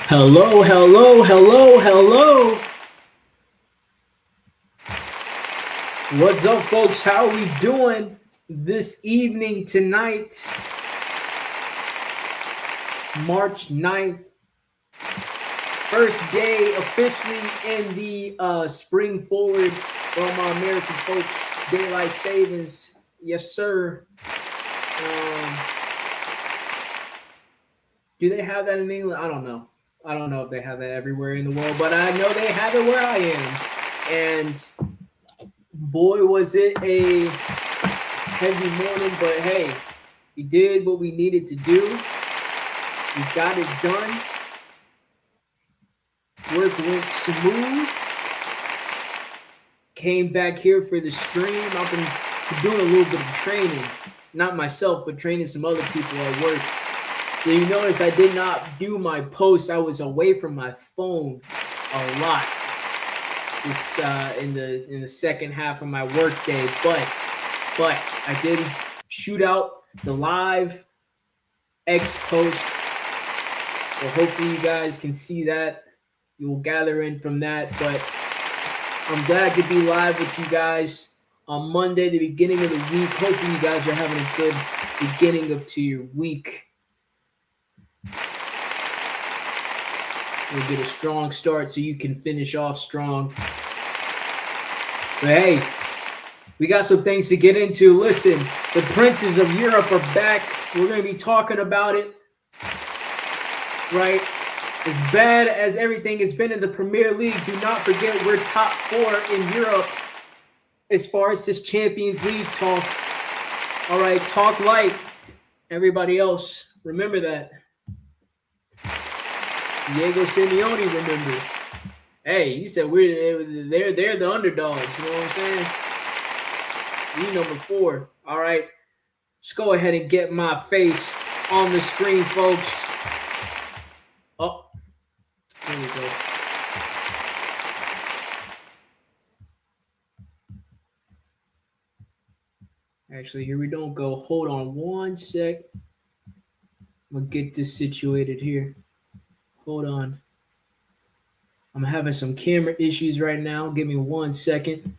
Hello, hello, hello, hello. What's up, folks? How are we doing this evening tonight? March 9th. First day officially in the spring forward for all my American folks. Daylight savings. Yes, sir. Do they have that in England? I don't know. I don't know if they have that everywhere in the world, but I know they have it where I am. And boy, was it a heavy morning, but hey, we did what we needed to do. We got it done. Work went smooth. Came back here for the stream. I've been doing a little bit of training. Not myself, but training some other people at work. So you notice I did not do my posts. I was away from my phone a lot this in the second half of my work day, but I did shoot out the live X post. So hopefully you guys can see that. You will gather in from that, but I'm glad to be live with you guys on Monday, the beginning of the week. Hopefully you guys are having a good beginning to your week. We'll get a strong start so you can finish off strong. But hey, we got some things to get into. Listen, the Princes of Europe are back. We're going to be talking about it, right? As bad as everything has been in the Premier League, do not forget we're top 4 in Europe as far as this Champions League talk. All right, talk light. Everybody else, remember that. Diego Simeone, remember. Hey, he said they're the underdogs. You know what I'm saying? We number 4. All right. Let's go ahead and get my face on the screen, folks. Oh, here we go. Actually, here we don't go. Hold on one sec. I'm gonna get this situated here. Hold on. I'm having some camera issues right now. Give me 1 second.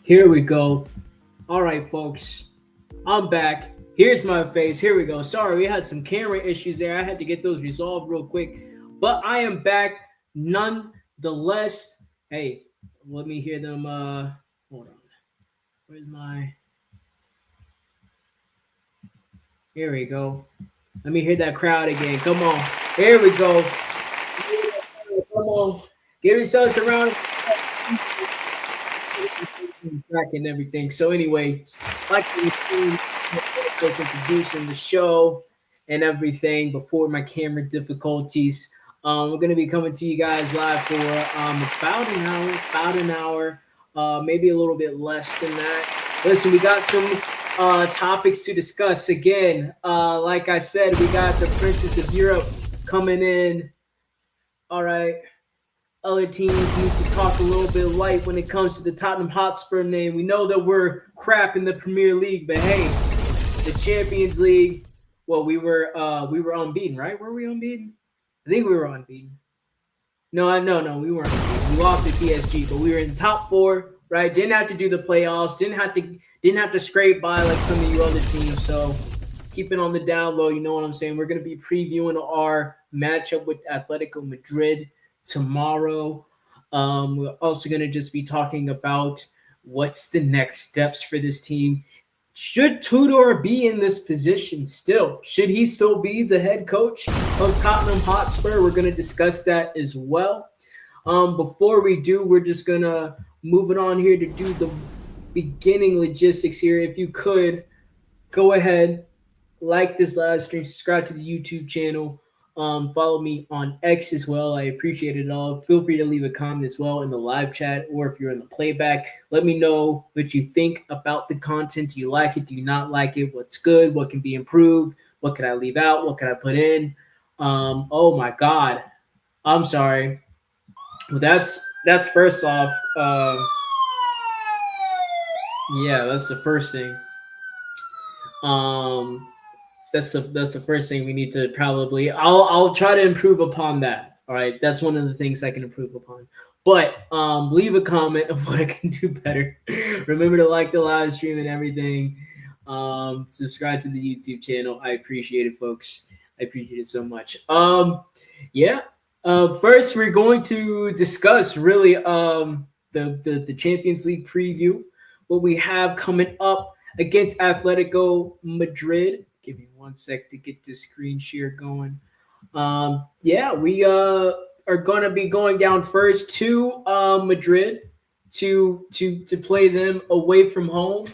Here we go. All right, folks. I'm back. Here's my face. Here we go. Sorry, we had some camera issues there. I had to get those resolved real quick. But I am back nonetheless. Hey, let me hear them. Hold on. Where's my... Here we go. Let me hear that crowd again. Come on. Here we go. Come on. Give yourselves a round of back and everything. So anyway, like was introducing the show and everything before my camera difficulties. We're going to be coming to you guys live for about an hour, maybe a little bit less than that. Listen, we got some topics to discuss. Again, like I said, we got the Princes of Europe coming in. All right. Other teams need to talk a little bit light when it comes to the Tottenham Hotspur name. We know that we're crap in the Premier League, but hey, the Champions League, well, we were unbeaten, right? Were we unbeaten? I think we were unbeaten. No, we weren't unbeaten. We lost to PSG, but we were in the top 4, right? Didn't have to do the playoffs. Didn't have to scrape by like some of you other teams. So keep it on the down low. You know what I'm saying? We're going to be previewing our matchup with Athletico Madrid tomorrow. We're also going to just be talking about what's the next steps for this team. Should Tudor be in this position still? Should he still be the head coach of Tottenham Hotspur? We're going to discuss that as well. Before we do, we're just going to move it on here to do the beginning logistics here. If you could, go ahead, like this live stream, subscribe to the YouTube channel, follow me on X as well. I appreciate it all. Feel free to leave a comment as well in the live chat, or if you're in the playback, let me know what you think about the content. Do you like it? Do you not like it? What's good? What can be improved? What can I leave out? What can I put in? Oh my God, I'm sorry. Well, that's first off. Yeah, that's the first thing. That's the first thing we need to probably. I'll try to improve upon that. All right, that's one of the things I can improve upon. But leave a comment of what I can do better. Remember to like the live stream and everything. Subscribe to the YouTube channel. I appreciate it, folks. I appreciate it so much. Yeah. First, we're going to discuss really the Champions League preview. What we have coming up against Atletico Madrid. Give me 1 sec to get this screen share going. Yeah, we are going to be going down first to Madrid to play them away from home.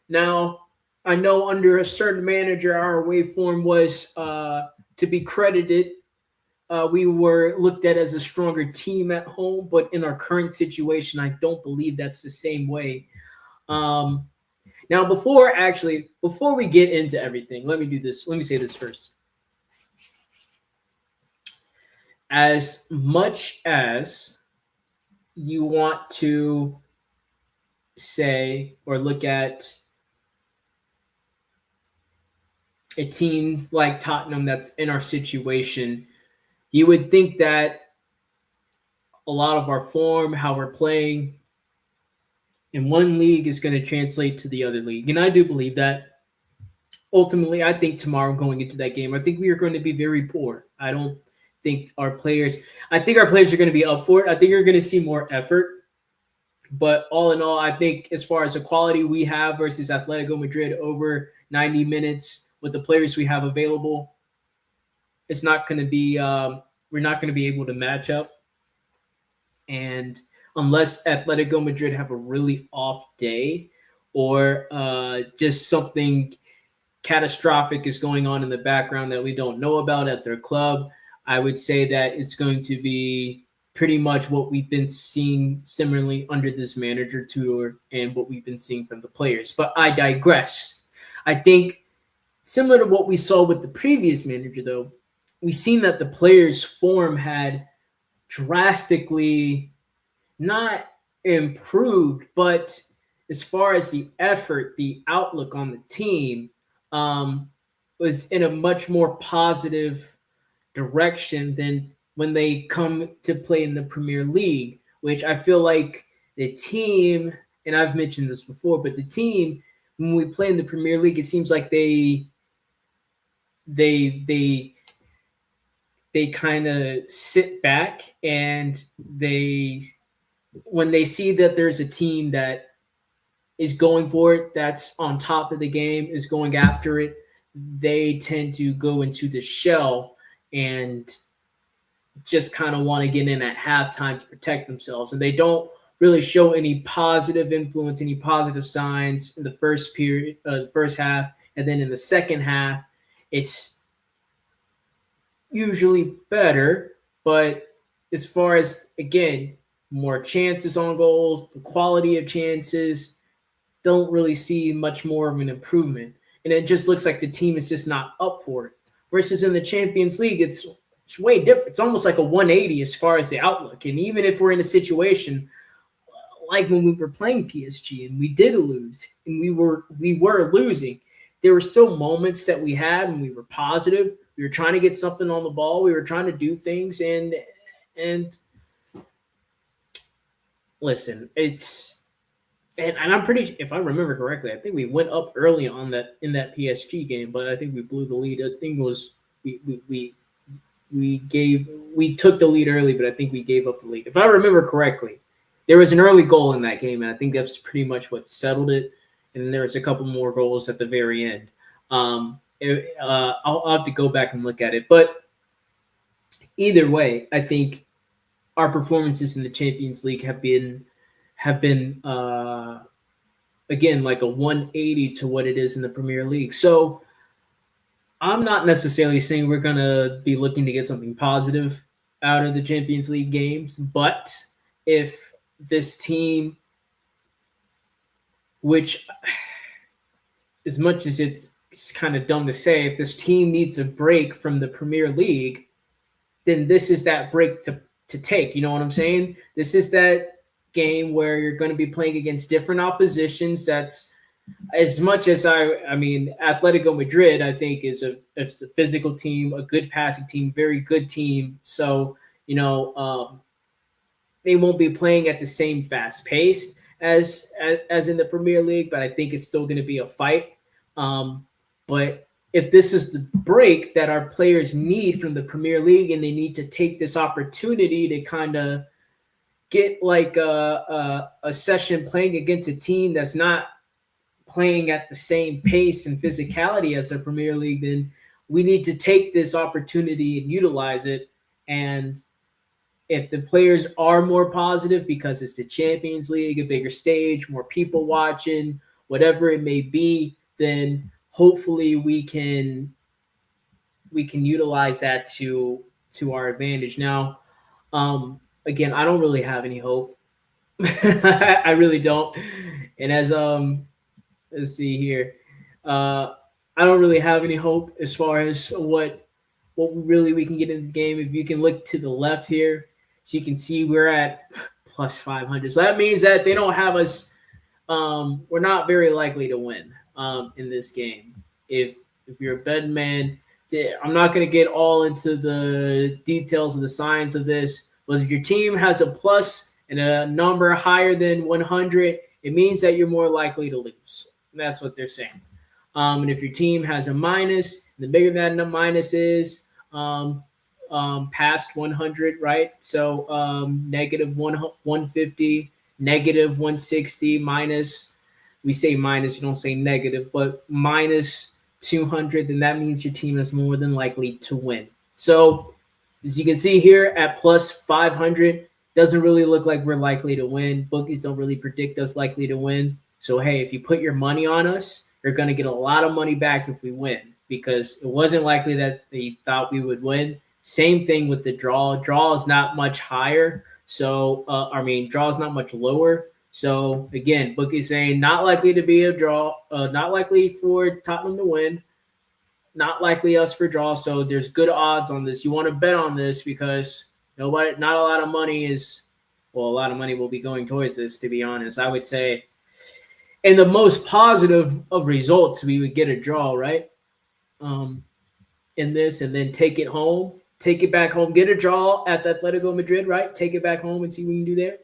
Now, I know under a certain manager, our away form was to be credited. We were looked at as a stronger team at home, but in our current situation, I don't believe that's the same way. Now, before we get into everything, let me do this. Let me say this first. As much as you want to say or look at a team like Tottenham that's in our situation, you would think that a lot of our form, how we're playing in one league is going to translate to the other league. And I do believe that. Ultimately, I think tomorrow going into that game, I think we are going to be very poor. I think our players are going to be up for it. I think you're going to see more effort. But all in all, I think as far as the quality we have versus Atletico Madrid over 90 minutes with the players we have available, it's not going to be we're not going to be able to match up. And unless Atletico Madrid have a really off day or just something catastrophic is going on in the background that we don't know about at their club, I would say that it's going to be pretty much what we've been seeing similarly under this manager Tudor and what we've been seeing from the players. But I digress. I think similar to what we saw with the previous manager, though, we've seen that the players' form had drastically not improved, but as far as the effort, the outlook on the team was in a much more positive direction than when they come to play in the Premier League, which I feel like the team, and I've mentioned this before, but the team, when we play in the Premier League, it seems like they kind of sit back and when they see that there's a team that is going for it, that's on top of the game, is going after it, they tend to go into the shell and just kind of want to get in at halftime to protect themselves. And they don't really show any positive influence, any positive signs in the first period, the first half. And then in the second half, it's usually better. But as far as, again, more chances on goals, the quality of chances, don't really see much more of an improvement. And it just looks like the team is just not up for it. Versus in the Champions League, it's way different. It's almost like a 180 as far as the outlook. And even if we're in a situation like when we were playing PSG and we did lose and we were losing, there were still moments that we had and we were positive. We were trying to get something on the ball. We were trying to do things. And listen, and I'm pretty, if I remember correctly, I think we went up early on that in that PSG game, but I think we blew the lead. I think it was we we took the lead early, but I think we gave up the lead. If I remember correctly, there was an early goal in that game, and I think that's pretty much what settled it. And then there was a couple more goals at the very end. I'll have to go back and look at it, but either way, I think our performances in the Champions League have been again like a 180 to what it is in the Premier League. So I'm not necessarily saying we're gonna be looking to get something positive out of the Champions League games, but if this team, which as much as it's kind of dumb to say, if this team needs a break from the Premier League, then this is that break to take. You know what I'm saying? This is that game where you're going to be playing against different oppositions. That's as much as I mean, Atletico Madrid, I think it's a physical team, a good passing team, very good team. So they won't be playing at the same fast pace as in the Premier League, but I think it's still going to be a fight. But if this is the break that our players need from the Premier League, and they need to take this opportunity to kind of get like a session playing against a team that's not playing at the same pace and physicality as the Premier League, then we need to take this opportunity and utilize it. And if the players are more positive because it's the Champions League, a bigger stage, more people watching, whatever it may be, then hopefully we can utilize that to our advantage. Now, again, I don't really have any hope. I really don't. And as let's see here, I don't really have any hope as far as what really we can get in the game. If you can look to the left here, so you can see we're at plus 500. So that means that they don't have us. We're not very likely to win in this game. If you're a betting man, I'm not going to get all into the details of the science of this, but if your team has a plus and a number higher than 100, it means that you're more likely to lose. That's what they're saying. And if your team has a minus, the bigger that the minus is, past 100, right? So negative 150, negative 160, minus, we say minus, you don't say negative, but minus 200, then that means your team is more than likely to win. So as you can see here at plus 500, doesn't really look like we're likely to win. Bookies don't really predict us likely to win. So, hey, if you put your money on us, you're going to get a lot of money back if we win, because it wasn't likely that they thought we would win. Same thing with the draw. Draw is not much higher. So, draw is not much lower. So, again, bookies saying not likely to be a draw, not likely for Tottenham to win, not likely us for draw. So, there's good odds on this. You want to bet on this because not a lot of money a lot of money will be going towards this, to be honest. I would say, and the most positive of results, we would get a draw, right? In this, and then take it back home, get a draw at the Athletico Madrid, right? Take it back home and see what we can do there.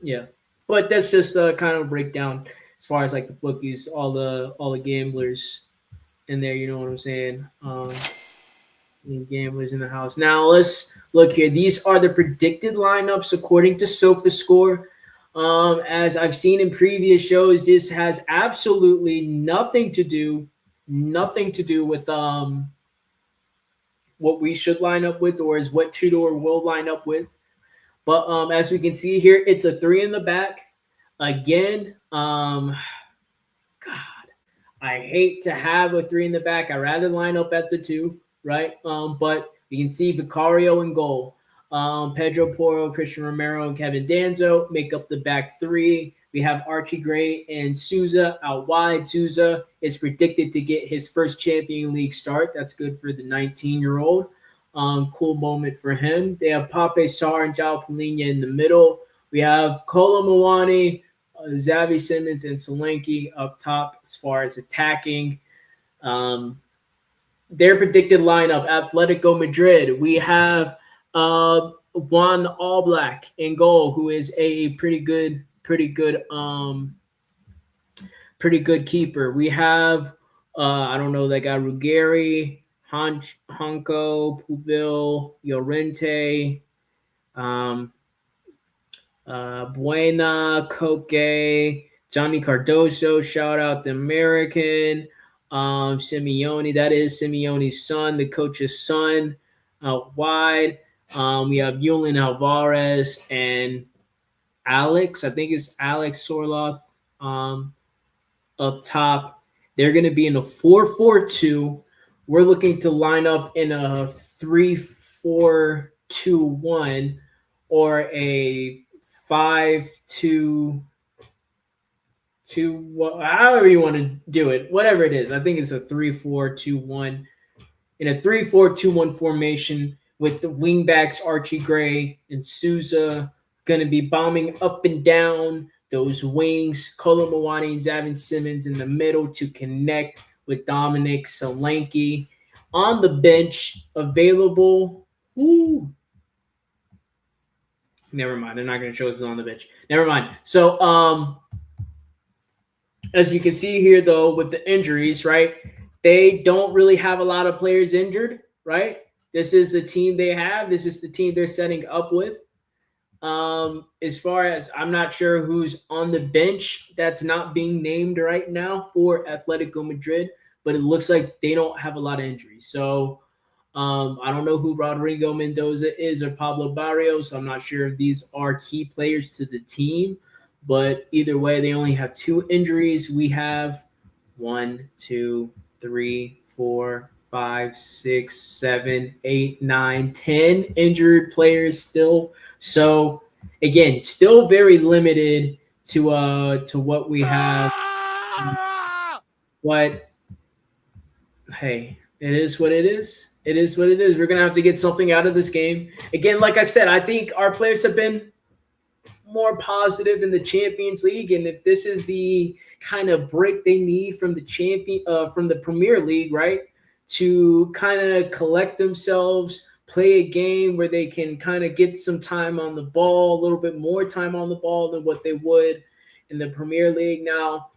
Yeah. But that's just kind of a breakdown as far as like the bookies, all the gamblers in there. You know what I'm saying? Gamblers in the house. Now let's look here. These are the predicted lineups according to SofaScore. As I've seen in previous shows, this has absolutely nothing to do with what we should line up with, or is what Tudor will line up with. But as we can see here, it's a 3 in the back. Again, God, I hate to have a 3 in the back. I'd rather line up at the 2, right? But you can see Vicario in goal. Pedro Porro, Christian Romero, and Kevin Danzo make up the back 3. We have Archie Gray and Souza out wide. Souza is predicted to get his first Champions League start. That's good for the 19-year-old. Cool moment for him. They have Pape Sarr and João Palhinha in the middle. We have Kolo Muani, Xavi Simons, and Solanke up top as far as attacking. Their predicted lineup: Atletico Madrid. We have Juan Oblak in goal, who is a pretty good keeper. We have I don't know that guy, Ruggeri, Honko, Pubil, Llorente, um, Buena, Koke, Johnny Cardoso, shout out the American, Simeone, that is Simeone's son, the coach's son, out wide. We have Yulin Alvarez and Alex, I think it's Alex Sorloth, um, up top. They're going to be in a 4-4-2. We're looking to line up in a 3-4-2-1 or a 5-2-2, however you want to do it, whatever it is. I think it's a 3-4-2-1 in a 3-4-2-1 formation with the wingbacks Archie Gray and Souza going to be bombing up and down those wings. Kolo Muani and Zavin Simmons in the middle to connect with Dominic Solanke. On the bench, available. Woo. Never mind. They're not going to show us on the bench. Never mind. So, as you can see here, though, with the injuries, right, they don't really have a lot of players injured, right? This is the team they have. This is the team they're setting up with. As far as I'm not sure who's on the bench that's not being named right now for Atletico Madrid, but it looks like they don't have a lot of injuries. So I don't know who Rodrigo Mendoza is or Pablo Barrios. I'm not sure if these are key players to the team, but either way, they only have 2 injuries. We have 1, 2, 3, 4, 5, 6, 7, 8, 9, 10 injured players still. So again, still very limited to what we have. But hey, it is what it is. It is what it is. We're gonna have to get something out of this game. Again, like I said, I think our players have been more positive in the Champions League, and if this is the kind of break they need from the Premier League, right, to kind of collect themselves, play a game where they can kind of get some time on the ball, a little bit more time on the ball than what they would in the Premier League. Now,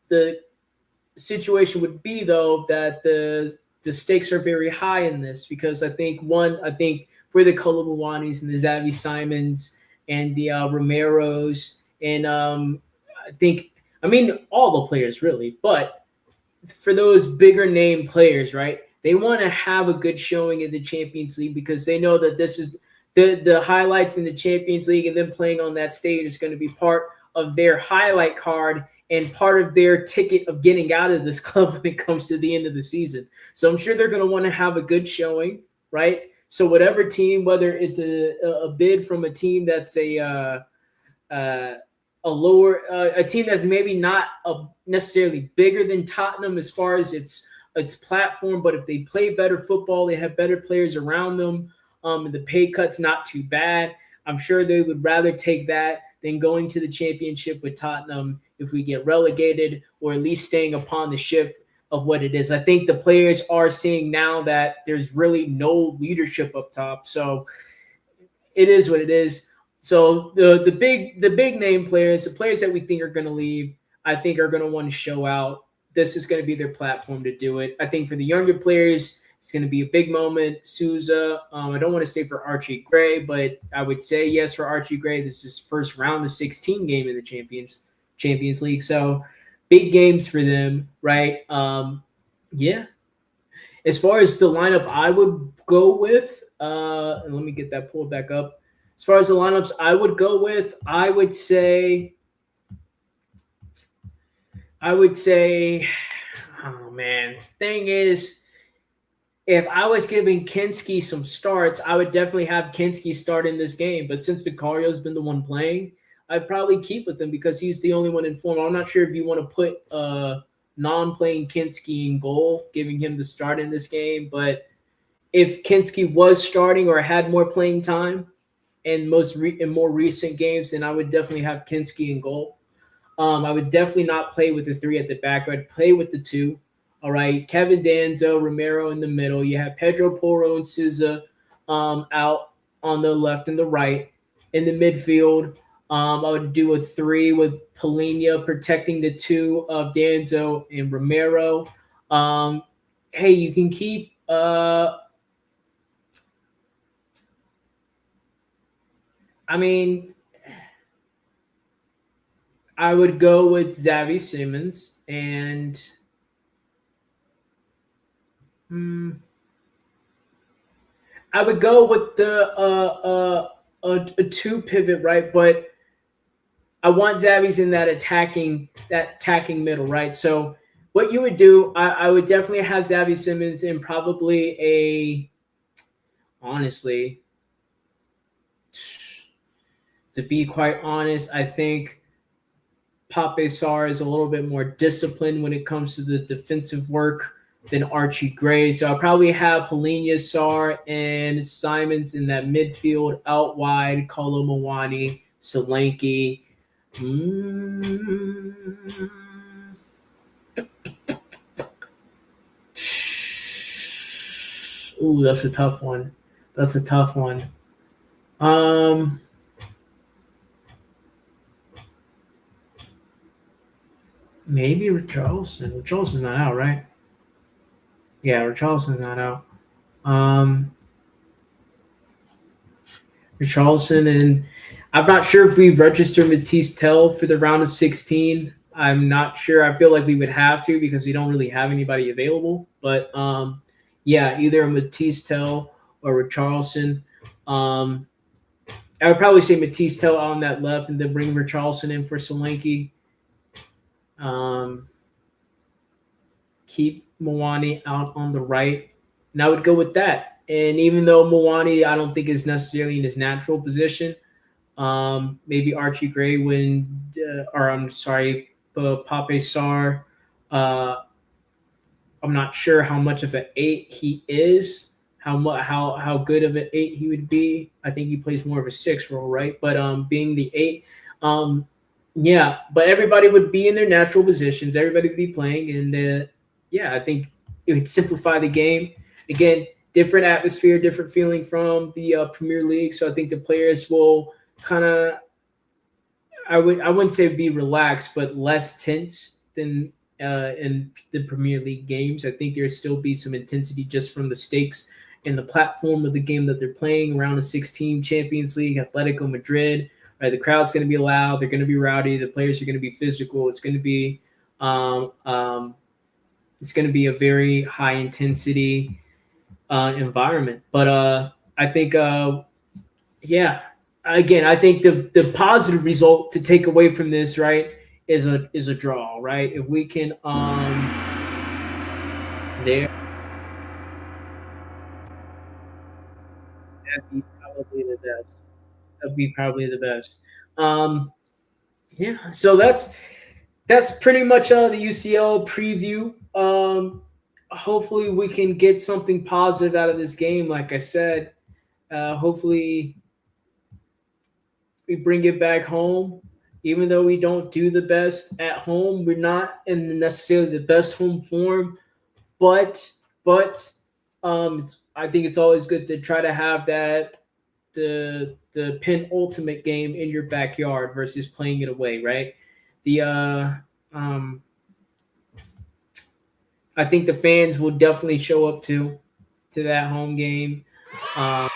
the situation would be though that the stakes are very high in this because I think for the Kolomuanis and the Xavi Simons and the Romeros and I mean all the players really, but for those bigger name players, right? They want to have a good showing in the Champions League because they know that this is the highlights in the Champions League and them playing on that stage is going to be part of their highlight card and part of their ticket of getting out of this club when it comes to the end of the season. So I'm sure they're going to want to have a good showing, right? So whatever team, whether it's a bid from a team that's a team that's maybe not necessarily bigger than Tottenham as far as its platform, but if they play better football, they have better players around them, and the pay cut's not too bad. I'm sure they would rather take that than going to the championship with Tottenham if we get relegated, or at least staying upon the ship of what it is. I think the players are seeing now that there's really no leadership up top. So it is what it is. So the big name players, the players that we think are going to leave, I think are going to want to show out. This is going to be their platform to do it. I think for the younger players, it's going to be a big moment. Souza, I don't want to say for Archie Gray, but I would say yes for Archie Gray. This is his first round of 16 game in the Champions League. So big games for them, right? Yeah. As far as the lineup I would go with, and let me get that pulled back up. As far as the lineups I would go with, I would say, oh man, thing is, if I was giving Kinski some starts, I would definitely have Kinski start in this game. But since Vicario's been the one playing, I'd probably keep with him because he's the only one in form. I'm not sure if you want to put non-playing Kinski in goal, giving him the start in this game. But if Kinski was starting or had more playing time in more recent games, then I would definitely have Kinski in goal. I would definitely not play with the 3 at the back. I'd play with the 2. All right, Kevin Danzo, Romero in the middle. You have Pedro Porro and Souza out on the left and the right. In the midfield, I would do a 3 with Polina protecting the 2 of Danzo and Romero. Hey, you can keep Uh, I mean, I would go with Xavi Simmons, and hmm, I would go with the a two pivot, right? But I want Xavi's in that attacking middle, right? So what you would do, I would definitely have Xavi Simmons in probably a honestly, to be quite honest, I think Pape Sarr is a little bit more disciplined when it comes to the defensive work than Archie Gray. So I'll probably have Polina, Sarr, and Simons in that midfield out wide, Kolo Muani, Solanke. Mm. Ooh, that's a tough one. That's a tough one. Um, Maybe Richarlison. Richarlison's not out, right? Yeah, Richarlison's not out. Um, Richarlison, and I'm not sure if we've registered Matisse Tell for the round of 16. I'm not sure. I feel like we would have to because we don't really have anybody available. But yeah, either a Matisse Tell or Richarlison. Um, I would probably say Matisse Tell on that left and then bring Richarlison in for Solanke. Um, Keep Mwani out on the right, and I would go with that. And even though Mwani, I don't think is necessarily in his natural position, maybe Archie Gray when, or I'm sorry, Pape Sarr. Uh, I'm not sure how much of an eight he is, how good of an eight he would be. I think he plays more of a six role, right? But being the eight, um, yeah. But everybody would be in their natural positions. Everybody would be playing, and yeah, I think it would simplify the game. Again, different atmosphere, different feeling from the Premier League. So I think the players will kind of, I wouldn't say be relaxed, but less tense than in the Premier League games. I think there'll still be some intensity just from the stakes and the platform of the game that they're playing. Around the 16 Champions League, Atletico Madrid. Right, the crowd's going to be loud. They're going to be rowdy. The players are going to be physical. Um, um, it's going to be a very high intensity environment. But I think yeah. Again, I think the positive result to take away from this, right, is a draw, right? If we can there, that'd be probably the best. That'd be probably the best. Um yeah, so that's pretty much the UCL preview. Hopefully we can get something positive out of this game, like I said. Hopefully we bring it back home. Even though we don't do the best at home, we're not in necessarily the best home form. But I think it's always good to try to have that the penultimate game in your backyard versus playing it away, right? The um, I think the fans will definitely show up to that home game. Um,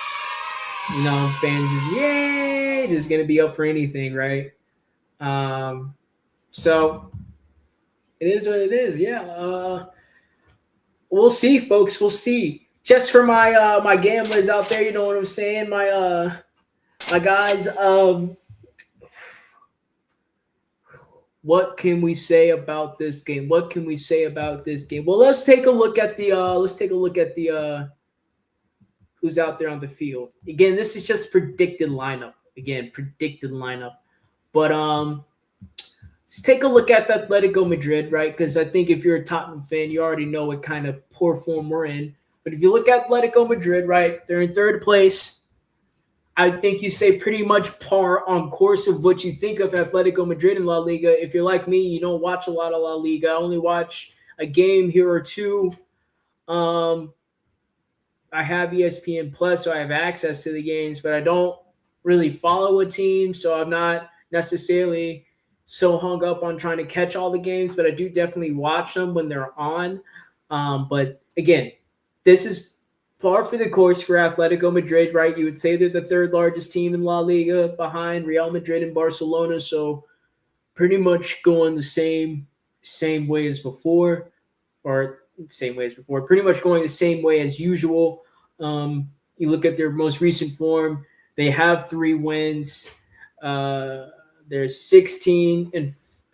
fans just yay, just gonna be up for anything, right? Um, so it is what it is. Yeah. We'll see, folks. We'll see. Just for my gamblers out there, you know what I'm saying? My guys. What can we say about this game? What can we say about this game? Well, let's take a look at the who's out there on the field. Again, this is just predicted lineup. Again, predicted lineup. But let's take a look at the Atletico Madrid, right? Because I think if you're a Tottenham fan, you already know what kind of poor form we're in. But if you look at Atletico Madrid, right, they're in third place. I think you say pretty much par on course of what you think of Atletico Madrid in La Liga. If you're like me, you don't watch a lot of La Liga. I only watch a game here or two. I have ESPN Plus, so I have access to the games, but I don't really follow a team, so I'm not necessarily so hung up on trying to catch all the games, but I do definitely watch them when they're on. But again, this is par for the course for Atletico Madrid, right? You would say they're the third largest team in La Liga behind Real Madrid and Barcelona, so pretty much going the same way as before, or same way as before, pretty much going the same way as usual. You look at their most recent form; they have 3 wins. Uh, they're 16,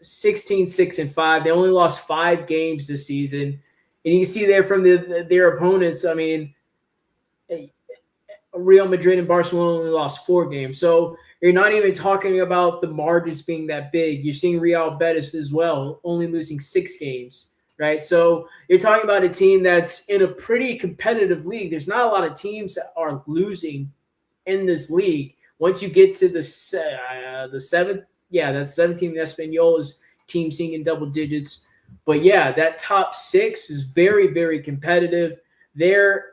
6, and 5. They only lost 5 games this season, and you see there from their opponents. I mean, Real Madrid and Barcelona only lost 4 games. So you're not even talking about the margins being that big. You're seeing Real Betis as well, only losing 6 games, right? So you're talking about a team that's in a pretty competitive league. There's not a lot of teams that are losing in this league. Once you get to the seventh, yeah, that's 17. Espanyol's team seeing in double digits. But yeah, that top 6 is very, very competitive. They're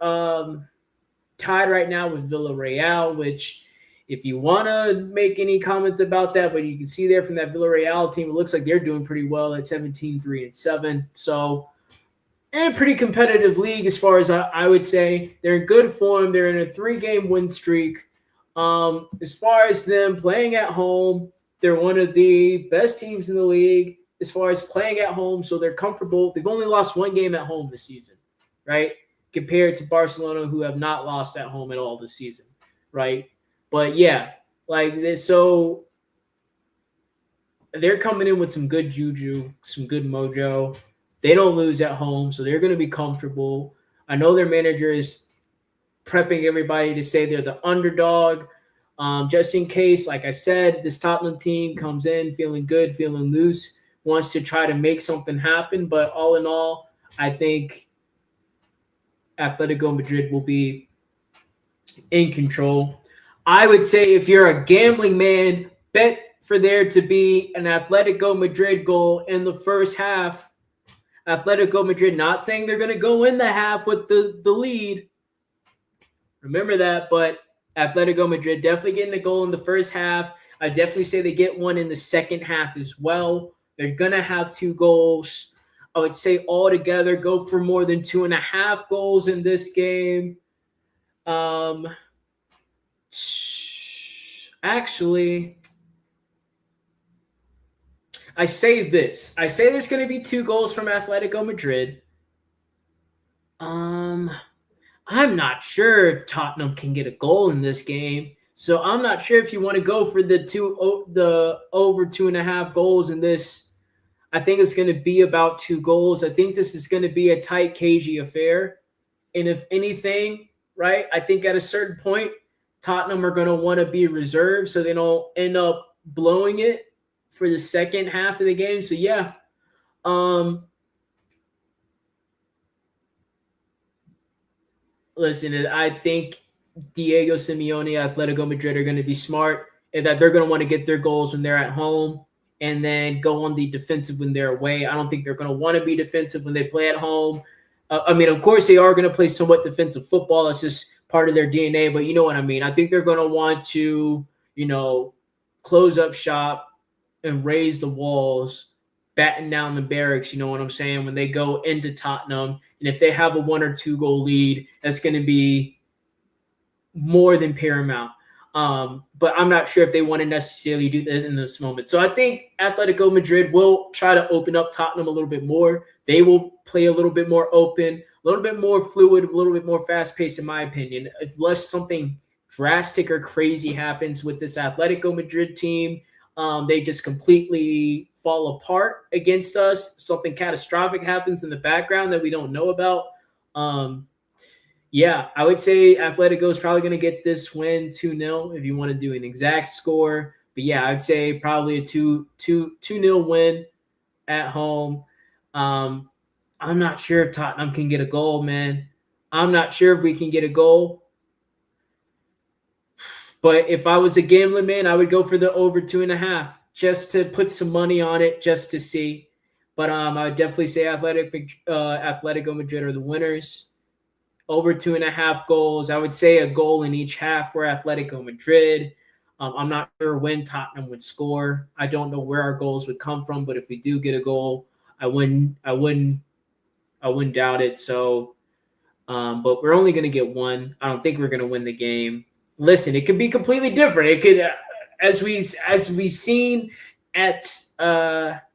tied right now with Villarreal, which if you want to make any comments about that, but you can see there from that Villarreal team, it looks like they're doing pretty well at 17-3-7. So in a pretty competitive league as far as I would say. They're in good form. They're in a 3-game win streak. As far as them playing at home, they're one of the best teams in the league as far as playing at home, so they're comfortable. They've only lost 1 game at home this season, right? Compared to Barcelona, who have not lost at home at all this season, right? But yeah, like this, so they're coming in with some good juju, some good mojo. They don't lose at home, so they're going to be comfortable. I know their manager is prepping everybody to say they're the underdog, just in case, like I said, this Tottenham team comes in feeling good, feeling loose, wants to try to make something happen. But all in all, I think Atletico Madrid will be in control. I would say if you're a gambling man, bet for there to be an Atletico Madrid goal in the first half. Atletico Madrid, not saying they're going to go in the half with the lead. Remember that, but Atletico Madrid definitely getting a goal in the first half. I definitely say they get one in the second half as well. They're going to have 2 goals. I would say altogether go for more than 2.5 goals in this game. Actually, I say this. I say there's going to be 2 goals from Atletico Madrid. I'm not sure if Tottenham can get a goal in this game. So I'm not sure if you want to go for the over 2.5 goals in this. I think it's going to be about 2 goals. I think this is going to be a tight, cagey affair. And if anything, right, I think at a certain point, Tottenham are going to want to be reserved so they don't end up blowing it for the second half of the game. So yeah, listen, I think Diego Simeone, Atletico Madrid are going to be smart and that they're going to want to get their goals when they're at home and then go on the defensive when they're away. I don't think they're going to want to be defensive when they play at home. I mean, of course, they are going to play somewhat defensive football. It's just part of their DNA, but you know what I mean. I think they're going to want to, close up shop and raise the walls, batten down the barracks, you know what I'm saying, when they go into Tottenham. And if they have a 1 or 2 goal lead, that's going to be more than paramount. But I'm not sure if they want to necessarily do this in this moment. So I think Atletico Madrid will try to open up Tottenham a little bit more. They will play a little bit more open, a little bit more fluid, a little bit more fast-paced, in my opinion. Unless something drastic or crazy happens with this Atletico Madrid team, they just completely fall apart against us. Something catastrophic happens in the background that we don't know about. Yeah, I would say Atletico is probably going to get this win 2-0 if you want to do an exact score. But yeah, I'd say probably a 2-0 win at home. I'm not sure if Tottenham can get a goal, man. I'm not sure if we can get a goal. But if I was a gambling man, I would go for the over 2.5 just to put some money on it, just to see. But I would definitely say Atletico Madrid are the winners. Over 2.5 goals. I would say a goal in each half for Atletico Madrid. I'm not sure when Tottenham would score. I don't know where our goals would come from, but if we do get a goal, I wouldn't doubt it. So But we're only going to get one. I don't think we're going to win the game. Listen, it could be completely different. It could, as we've seen at at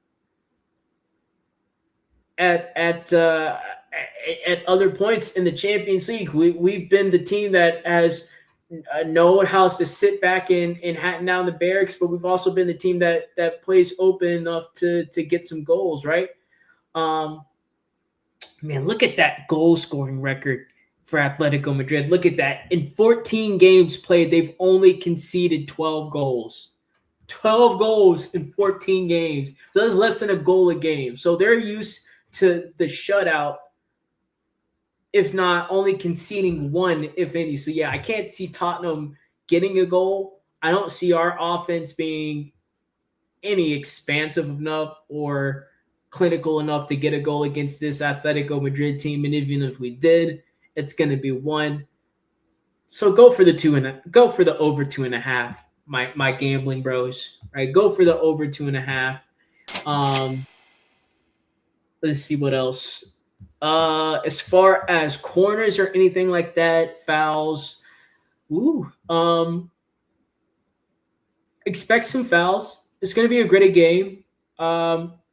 at uh, at other points in the Champions League, we've been the team that has known how to sit back and hatten down the barracks, but we've also been the team that plays open enough to get some goals, right? Um, Man, look at that goal scoring record for Atletico Madrid. Look at that. In 14 games played, they've only conceded 12 goals. 12 goals in 14 games. So that's less than a goal a game. So they're used to the shutout, if not only conceding one, if any. So yeah, I can't see Tottenham getting a goal. I don't see our offense being any expansive enough or clinical enough to get a goal against this Atletico Madrid team. And even if we did, it's going to be one. So go for the go for the over 2.5. My gambling bros, right? Go for the over 2.5. Let's see what else. As far as corners or anything like that, fouls. Ooh, expect some fouls. It's going to be a gritty game.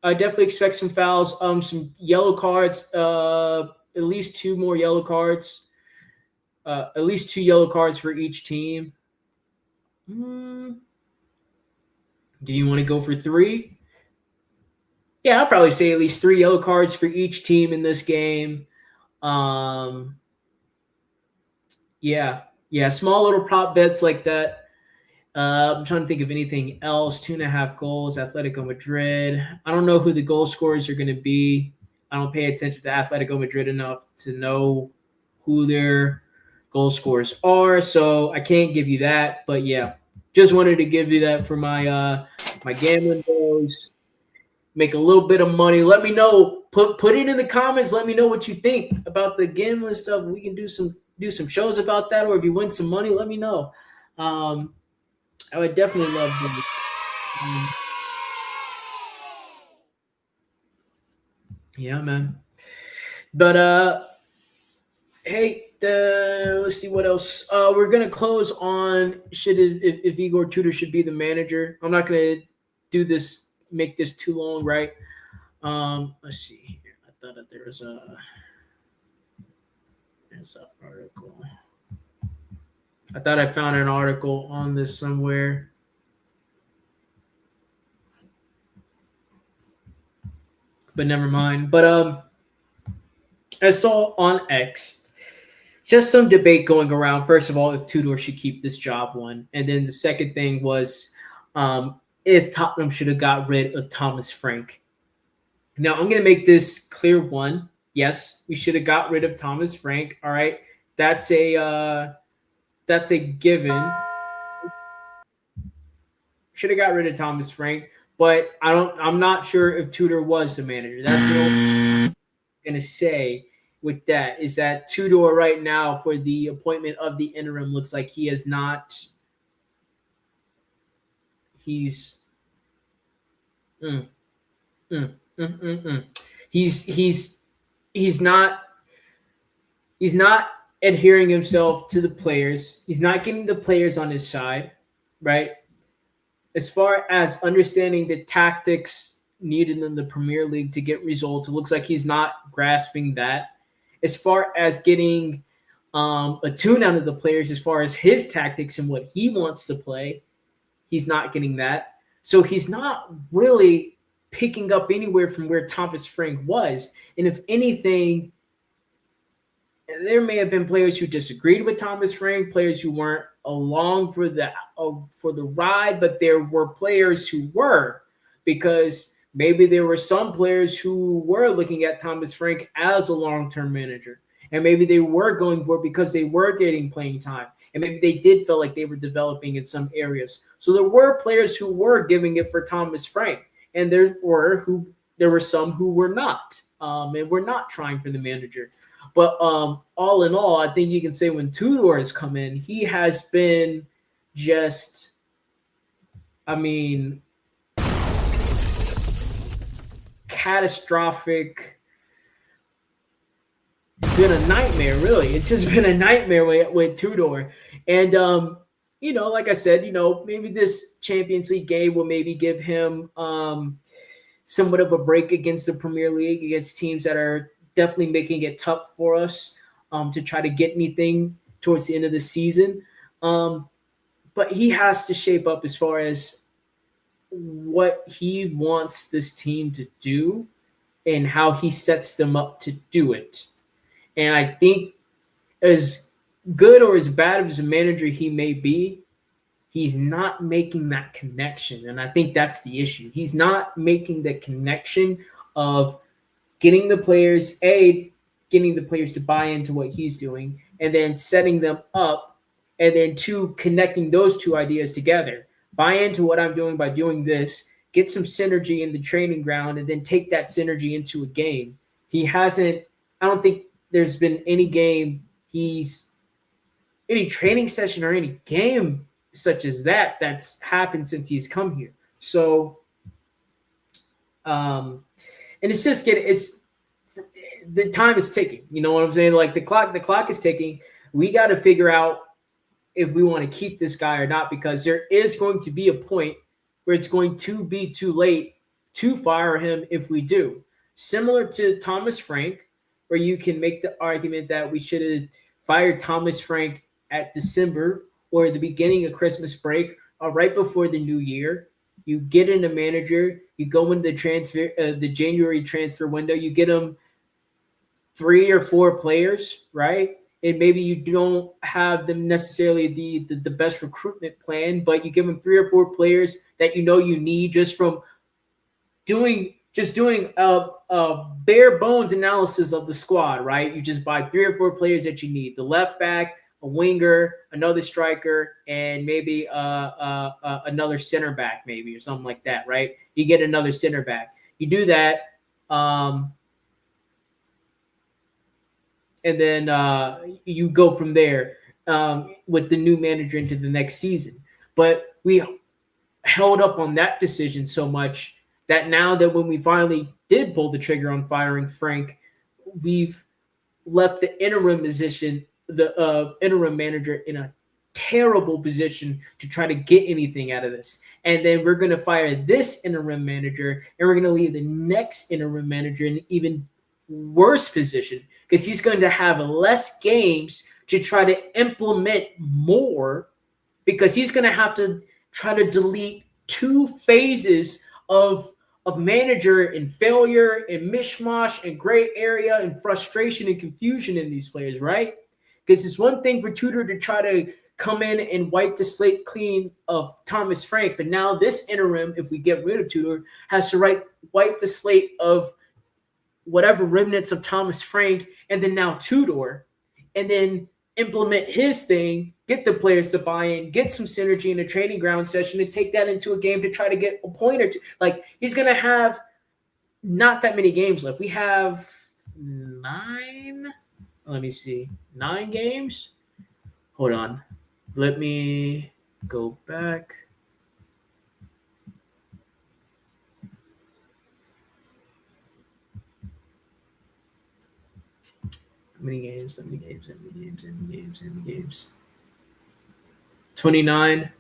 I definitely expect some fouls, some yellow cards, at least two more yellow cards, at least 2 yellow cards for each team. Do you want to go for 3? Yeah, I'll probably say at least 3 yellow cards for each team in this game. Yeah, small little prop bets like that. I'm trying to think of anything else. 2.5 goals, Atletico Madrid. I don't know who the goal scorers are going to be. I don't pay attention to Atletico Madrid enough to know who their goal scorers are, so I can't give you that. But yeah, just wanted to give you that for my my gambling goals. Make a little bit of money. Let me know. Put it in the comments. Let me know what you think about the gambling stuff. We can do some shows about that, or if you win some money, let me know. I would definitely love that. Yeah, man. But hey, let's see what else. We're gonna close on if Igor Tudor should be the manager. I'm not gonna make this too long, right? Let's see here. I thought that there's an article. I thought I found an article on this somewhere. But never mind. But I saw on X just some debate going around. First of all, if Tudor should keep this job one, and then the second thing was if Tottenham should have got rid of Thomas Frank. Now I'm going to make this clear. One, yes, we should have got rid of Thomas Frank. All right, that's a given. Should have got rid of Thomas Frank, but I'm not sure if Tudor was the manager. That's the only thing I'm going to say with that is that Tudor right now for the appointment of the interim looks like he has not. He's he's not adhering himself to the players. He's not getting the players on his side, right? As far as understanding the tactics needed in the Premier League to get results, it looks like he's not grasping that. As far as getting a tune out of the players, as far as his tactics and what he wants to play, he's not getting that. So he's not really picking up anywhere from where Thomas Frank was. And if anything, there may have been players who disagreed with Thomas Frank, players who weren't along for the ride, but there were players who were, because maybe there were some players who were looking at Thomas Frank as a long-term manager, and maybe they were going for it because they were getting playing time, and maybe they did feel like they were developing in some areas. So there were players who were giving it for Thomas Frank, and there were some who were not, and were not trying for the manager. But all in all, I think you can say when Tudor has come in, he has been just, catastrophic. been a nightmare, really. It's just been a nightmare with Tudor. And like I said, maybe this Champions League game will maybe give him somewhat of a break against the Premier League, against teams that are definitely making it tough for us to try to get anything towards the end of the season. But he has to shape up as far as what he wants this team to do and how he sets them up to do it. And I think as good or as bad as a manager he may be, he's not making that connection. And I think that's the issue. He's not making the connection of getting the players to buy into what he's doing, and then setting them up, and then two, connecting those two ideas together. Buy into what I'm doing by doing this, get some synergy in the training ground, and then take that synergy into a game. I don't think there's been any training session or any game such as that's happened since he's come here. So, and it's just the time is ticking. You know what I'm saying? Like the clock is ticking. We got to figure out if we want to keep this guy or not, because there is going to be a point where it's going to be too late to fire him if we do. Similar to Thomas Frank, where you can make the argument that we should have fired Thomas Frank at December or the beginning of Christmas break or right before the new year. You get in a manager, you go into the January transfer window, you get them 3 or 4 players, right? And maybe you don't have them necessarily the best recruitment plan, but you give them 3 or 4 players that you need just from doing a bare bones analysis of the squad, right? You just buy 3 or 4 players that you need: the left back, a winger, another striker, and maybe another center back, maybe, or something like that, right? You get another center back. You do that, and then you go from there with the new manager into the next season. But we held up on that decision so much that now that when we finally did pull the trigger on firing Frank, we've left the interim manager in a terrible position to try to get anything out of this. And then we're going to fire this interim manager, and we're going to leave the next interim manager in an even worse position, because he's going to have less games to try to implement more, because he's going to have to try to delete 2 phases of manager and failure and mishmash and gray area and frustration and confusion in these players, right? Because it's one thing for Tudor to try to come in and wipe the slate clean of Thomas Frank, but now this interim, if we get rid of Tudor, has to wipe the slate of whatever remnants of Thomas Frank, and then now Tudor, and then implement his thing, get the players to buy in, get some synergy in a training ground session, and take that into a game to try to get a point or two. Like, he's going to have not that many games left. We have 9 games. Hold on. Let me go back. How many games? 29.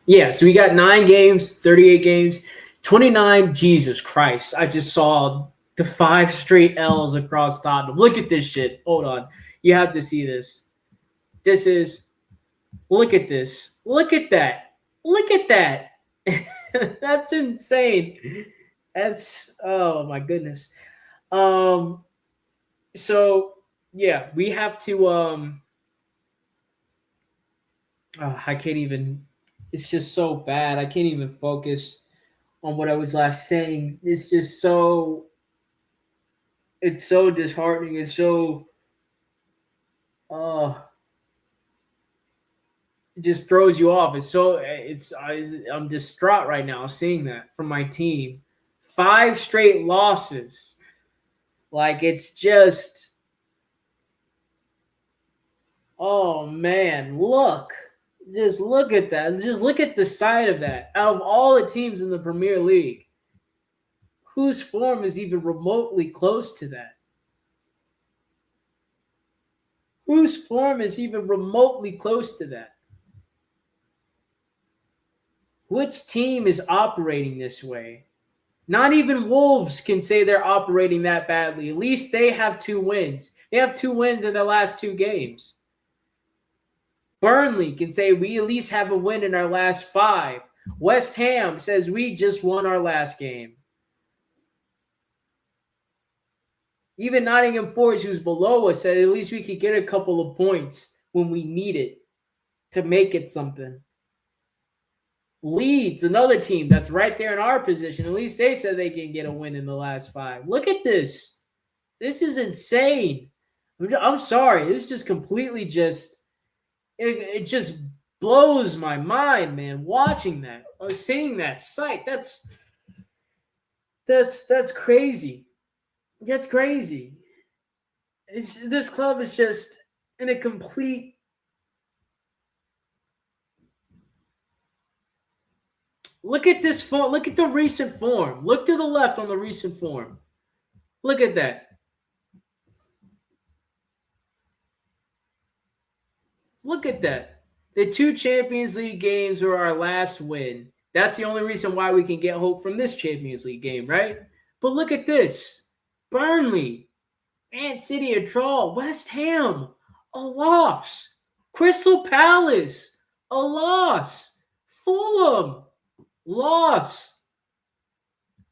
Yeah, so we got 9 games, 38 games, 29. Jesus Christ. I just saw the 5 straight L's across Tottenham. Look at this shit. Hold on. You have to see this. Look at this. Look at that. Look at that. That's insane. Oh my goodness. So yeah, we have to I can't even, it's just so bad. I can't even focus on what I was last saying. It's just so disheartening. It's so it just throws you off. I'm distraught right now seeing that from my team. 5 straight losses. Like, it's just, oh man, just look at that. Just look at the side of that. Out of all the teams in the Premier League, whose form is even remotely close to that? Whose form is even remotely close to that? Which team is operating this way? Not even Wolves can say they're operating that badly. At least they have 2 wins. They have 2 wins in their last 2 games. Burnley can say we at least have a win in our last 5. West Ham says we just won our last game. Even Nottingham Forest, who's below us, said at least we could get a couple of points when we need it to make it something. Leeds, another team that's right there in our position, at least they said they can get a win in the last 5. Look at this. This is insane. I'm sorry. It's just completely it just blows my mind, man, watching that or seeing that sight. That's crazy. That's crazy. This club is just in a complete. Look at this form. Look at the recent form. Look to the left on the recent form. Look at that. Look at that. The 2 Champions League games were our last win. That's the only reason why we can get hope from this Champions League game, right? But look at this. Burnley, Man City a draw, West Ham, a loss. Crystal Palace, a loss. Fulham, loss.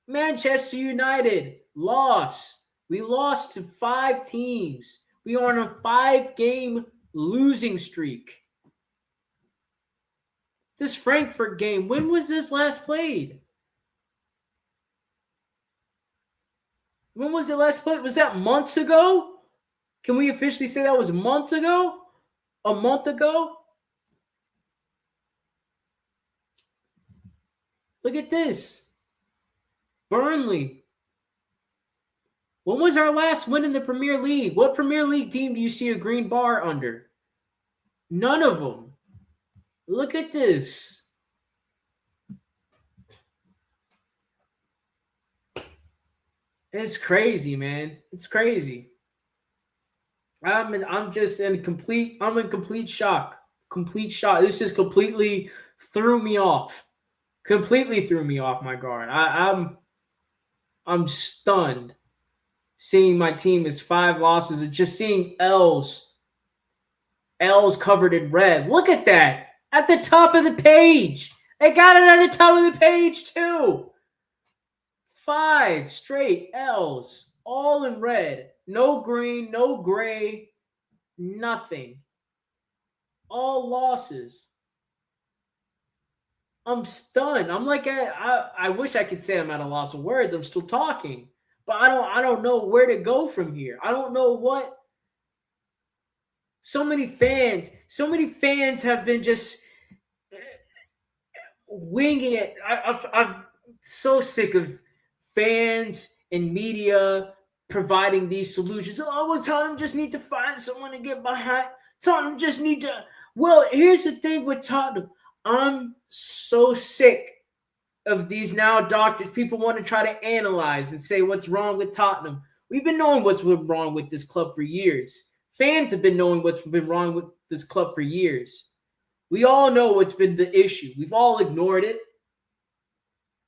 Manchester United, loss. We lost to 5 teams. We are on a 5-game losing streak. This Frankfurt game, when was this last played? When was it last played? Was that months ago? Can we officially say that was months ago? A month ago? Look at this. Burnley. When was our last win in the Premier League? What Premier League team do you see a green bar under? None of them. Look at this. It's crazy, man. It's crazy. I'm just in complete shock. Complete shock. This just completely threw me off. Completely threw me off my guard. I'm stunned seeing my team is 5 losses and just seeing L's covered in red. Look at that. At the top of the page. They got it at the top of the page too. 5 straight L's, all in red. No green, no gray, nothing. All losses. I'm stunned. I'm like, I wish I could say I'm at a loss of words. I'm still talking, but I don't know where to go from here. I don't know what. So many fans have been just winging it. I'm so sick of fans and media providing these solutions. Oh, well, Tottenham just need to find someone to get behind. Tottenham just need to. Well, here's the thing with Tottenham. I'm so sick of these now doctors. People want to try to analyze and say what's wrong with Tottenham. We've been knowing what's been wrong with this club for years. Fans have been knowing what's been wrong with this club for years. We all know what's been the issue. We've all ignored it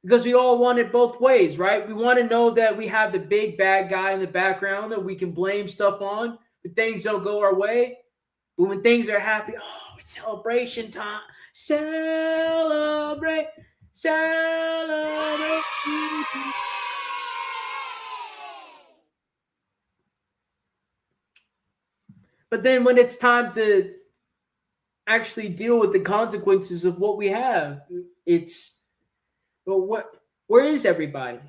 because we all want it both ways, right? We want to know that we have the big bad guy in the background that we can blame stuff on when things don't go our way. But when things are happy, oh, it's celebration time. Celebrate. But then when it's time to actually deal with the consequences of what we have, where is everybody?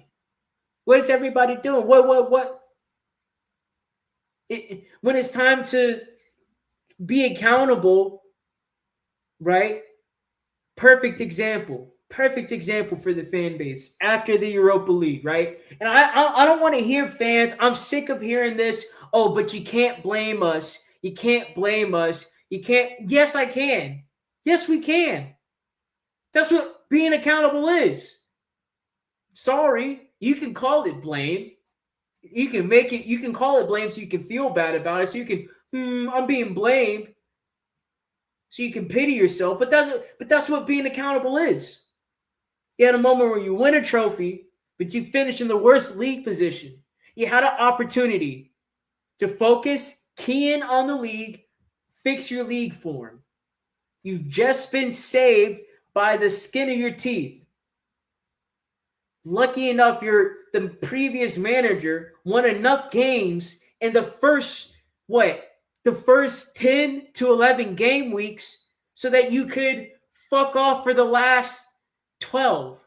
What is everybody doing? What? When it's time to be accountable, right? Perfect example for the fan base after the Europa League, right? And I don't want to hear fans. I'm sick of hearing this. Oh, but you can't blame us. You can't blame us. You can't. Yes, I can. Yes, we can. That's what being accountable is. Sorry, you can call it blame. You can call it blame so you can feel bad about it. So you can I'm being blamed, so you can pity yourself. But that's what being accountable is. You had a moment where you win a trophy, but you finish in the worst league position. You had an opportunity to focus, key in on the league, fix your league form. You've just been saved by the skin of your teeth. Lucky enough, the previous manager won enough games in the first 10 to 11 game weeks so that you could fuck off for the last 12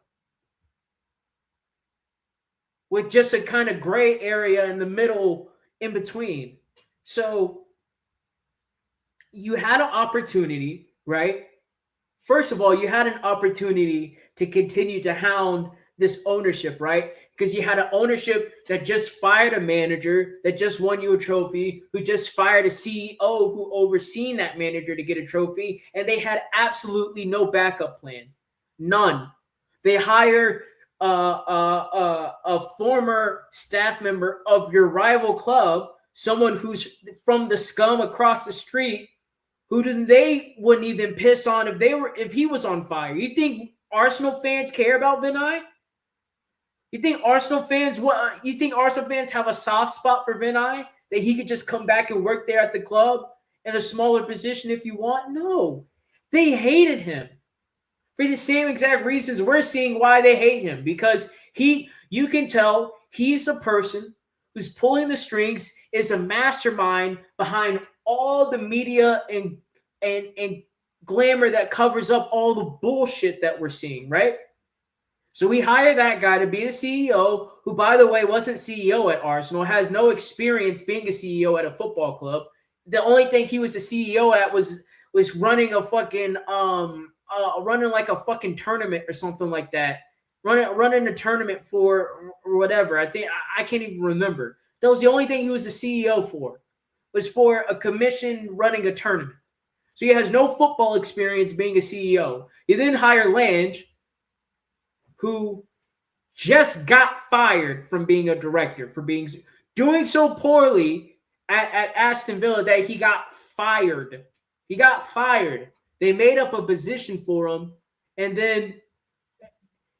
with just a kind of gray area in the middle in between. So you had an opportunity, right? First of all, you had an opportunity to continue to hound this ownership, right? Because you had an ownership that just fired a manager that just won you a trophy, who just fired a CEO who overseen that manager to get a trophy, and they had absolutely no backup plan. None. They hire a former staff member of your rival club, someone who's from the scum across the street, who they wouldn't even piss on if he was on fire. You think Arsenal fans care about Vinay? You think Arsenal fans have a soft spot for Vinay, that he could just come back and work there at the club in a smaller position if you want? No. They hated him for the same exact reasons we're seeing why they hate him, because you can tell he's a person who's pulling the strings, is a mastermind behind all the media and glamour that covers up all the bullshit that we're seeing, right? So we hire that guy to be the CEO, who, by the way, wasn't CEO at Arsenal, has no experience being a CEO at a football club. The only thing he was a CEO at was running a fucking running like a fucking tournament or something like that. Running a tournament for whatever. I can't even remember. That was the only thing he was the CEO for. Was for a commission running a tournament. So he has no football experience being a CEO. You then hire Lange, who just got fired from being a director for doing so poorly at Aston Villa that he got fired. He got fired. They made up a position for him, and then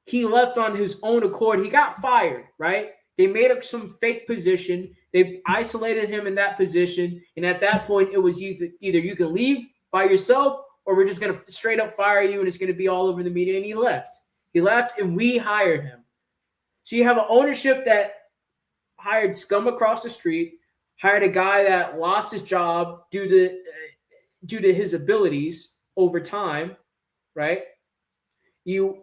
he left on his own accord. He got fired, right? They made up some fake position. They isolated him in that position, and at that point, it was either you can leave by yourself, or we're just going to straight up fire you, and it's going to be all over the media. And he left. He left, and we hired him. So you have an ownership that hired scum across the street, hired a guy that lost his job due to his abilities over time, right? You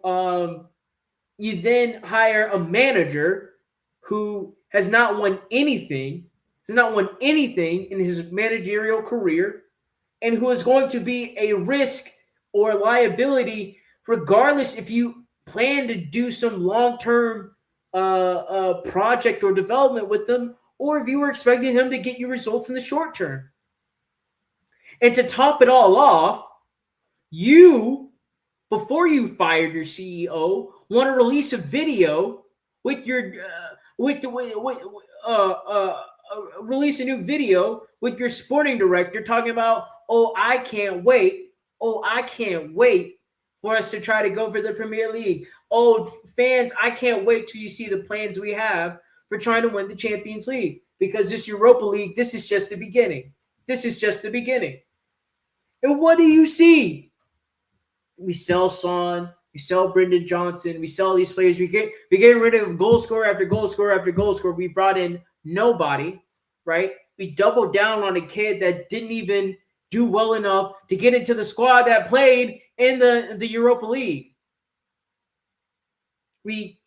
then hire a manager who has not won anything in his managerial career, and who is going to be a risk or liability regardless if you plan to do some long-term project or development with them, or if you were expecting him to get you results in the short term. And to top it all off, before you fired your CEO, want to release a video with your release a new video with your sporting director talking about, I can't wait for us to try to go for the Premier League. Fans, I can't wait till you see the plans we have for trying to win the Champions League, because this Europa League, this is just the beginning. And what do you see? We sell Son, we sell Brendan Johnson, we sell these players. We get rid of goal scorer after goal scorer after goal scorer. We brought in nobody, right? We doubled down on a kid that didn't even do well enough to get into the squad that played in the Europa League. We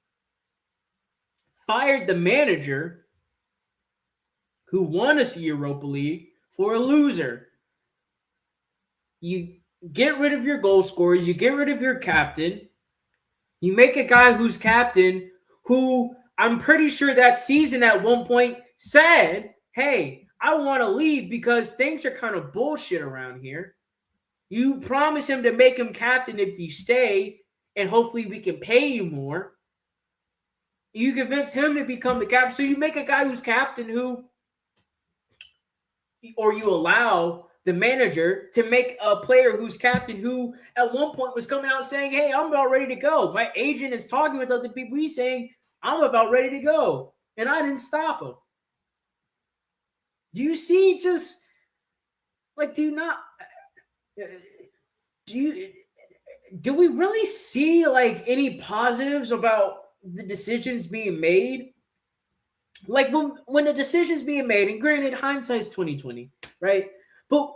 fired the manager who won us the Europa League for a loser. You get rid of your goal scorers. You get rid of your captain. You make a guy who's captain, who I'm pretty sure that season at one point said, hey, I want to leave because things are kind of bullshit around here. You promise him to make him captain if you stay, and hopefully we can pay you more. You convince him to become the captain. So you make a guy who's captain who you allow the manager to make a player who's captain, who at one point was coming out saying, hey, I'm about ready to go. My agent is talking with other people. He's saying, I'm about ready to go. And I didn't stop him. Do you see just like, do we really see like any positives about the decisions being made? Like when the decision's being made, and granted, hindsight's 2020, right? But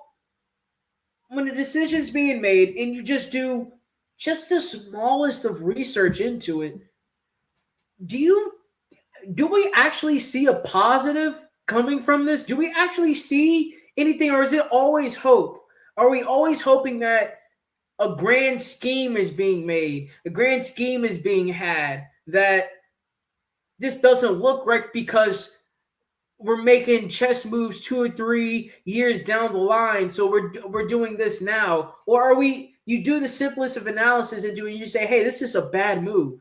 when the decision's being made and you just do just the smallest of research into it, do we actually see a positive coming from this? Do we actually see anything, or is it always hope? Are we always hoping that a grand scheme is being made, a grand scheme is being had, that this doesn't look right because we're making chess moves 2 or 3 years down the line, so we're doing this now? Or are we, you do the simplest of analysis and you say, hey, this is a bad move.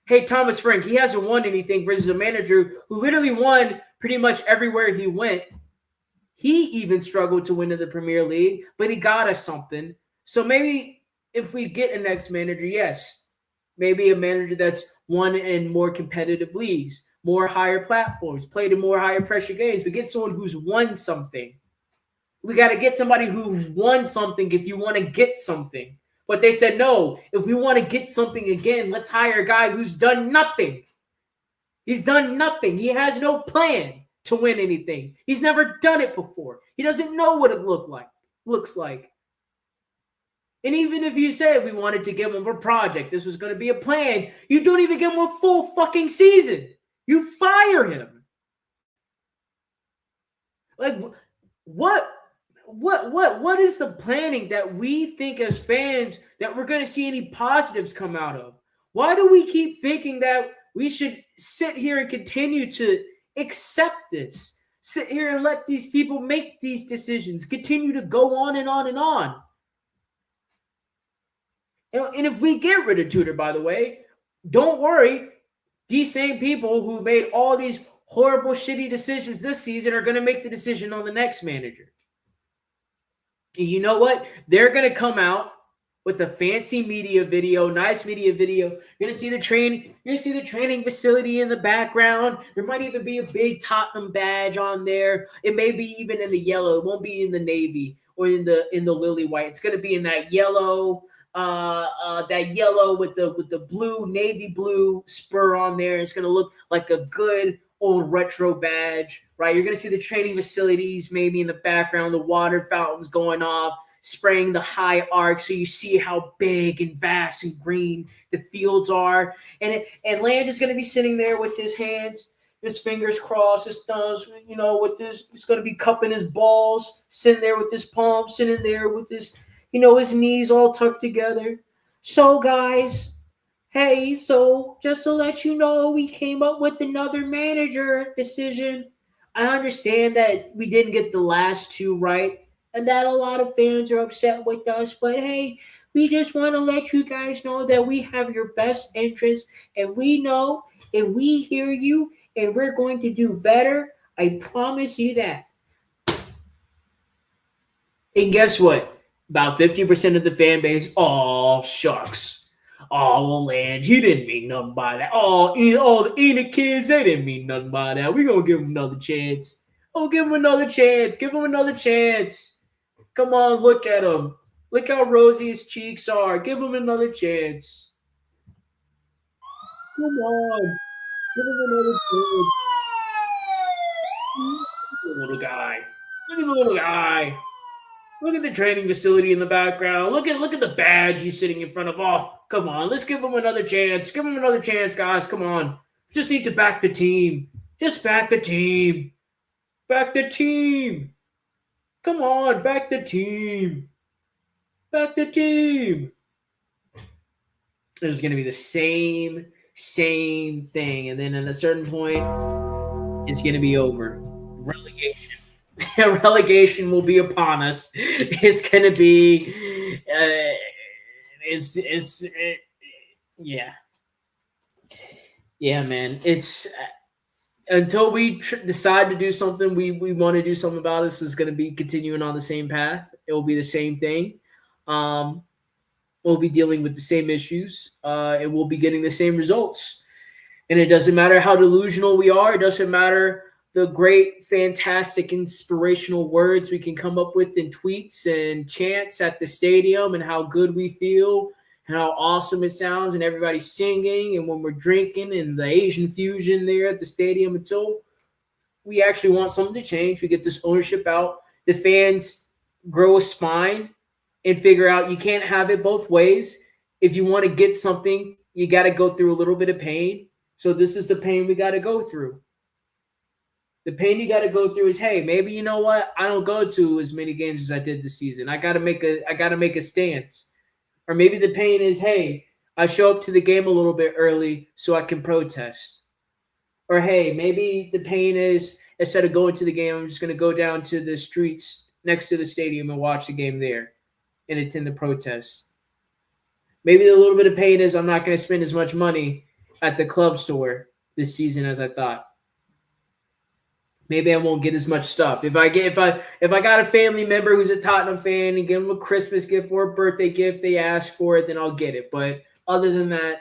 Hey, Thomas Frank, he hasn't won anything versus a manager who literally won pretty much everywhere he went. He even struggled to win in the Premier League, but he got us something. So maybe if we get a next manager, yes, maybe a manager that's won in more competitive leagues, more higher platforms, played in more higher pressure games, but get someone who's won something. We got to get somebody who won something if you want to get something. But they said, no, if we want to get something again, let's hire a guy who's done nothing. He's done nothing. He has no plan to win anything. He's never done it before. He doesn't know what it looks like. And even if you say we wanted to give him a project, this was going to be a plan, you don't even give him a full fucking season. You fire him. Like, what is the planning that we think as fans that we're going to see any positives come out of? Why do we keep thinking that we should sit here and continue to accept this? Sit here and let these people make these decisions, continue to go on and on and on. And if we get rid of Tudor, by the way, don't worry. These same people who made all these horrible, shitty decisions this season are going to make the decision on the next manager. And you know what? They're going to come out with a fancy media video, nice media video. You're going to see the training facility in the background. There might even be a big Tottenham badge on there. It may be even in the yellow. It won't be in the navy or in the lily white. It's going to be in that yellow with the blue, navy blue spur on there. It's going to look like a good old retro badge, right? You're going to see the training facilities maybe in the background, the water fountains going off, spraying the high arc, so you see how big and vast and green the fields are. And Land is going to be sitting there with his hands, his fingers crossed, his thumbs, with this, he's going to be cupping his balls, sitting there with his palms, sitting there with his, his knees all tucked together. So, guys, hey, so just to let you know, we came up with another manager decision. I understand that we didn't get the last two right, and that a lot of fans are upset with us, but hey, we just want to let you guys know that we have your best interest, and we know, and we hear you, and we're going to do better. I promise you that. And guess what? About 50% of the fan base, oh, shucks. Oh, well, Land, you didn't mean nothing by that. Oh, all the Enoch kids, they didn't mean nothing by that. We're going to give them another chance. Oh, give them another chance. Give them another chance. Come on, look at him. Look how rosy his cheeks are. Give him another chance. Come on. Give him another chance. Look at the little guy. Look at the little guy. Look at the training facility in the background. Look at the badge he's sitting in front of. Oh, come on. Let's give him another chance. Give him another chance, guys. Come on. Just need to back the team. Just back the team. Back the team. Come on, back the team. Back the team. It's going to be the same thing. And then at a certain point, it's going to be over. Relegation. Relegation will be upon us. It's going to be, yeah. Yeah, man. It's, until we decide to do something, we want to do something about this is going to be continuing on the same path. It will be the same thing. Um, we'll be dealing with the same issues, and we'll be getting the same results. And it doesn't matter how delusional we are. It doesn't matter the great, fantastic, inspirational words we can come up with in tweets and chants at the stadium, and how good we feel and how awesome it sounds, and everybody's singing, and when we're drinking and the Asian fusion there at the stadium, until we actually want something to change. We get this ownership out. The fans grow a spine and figure out you can't have it both ways. If you want to get something, you got to go through a little bit of pain. So this is the pain we got to go through. The pain you got to go through is, hey, maybe you know what? I don't go to as many games as I did this season. I got to make a stance. Or maybe the pain is, hey, I show up to the game a little bit early so I can protest. Or hey, maybe the pain is, instead of going to the game, I'm just going to go down to the streets next to the stadium and watch the game there and attend the protests. Maybe a little bit of pain is I'm not going to spend as much money at the club store this season as I thought. Maybe I won't get as much stuff. If I got a family member who's a Tottenham fan and give them a Christmas gift or a birthday gift, they ask for it, then I'll get it. But other than that,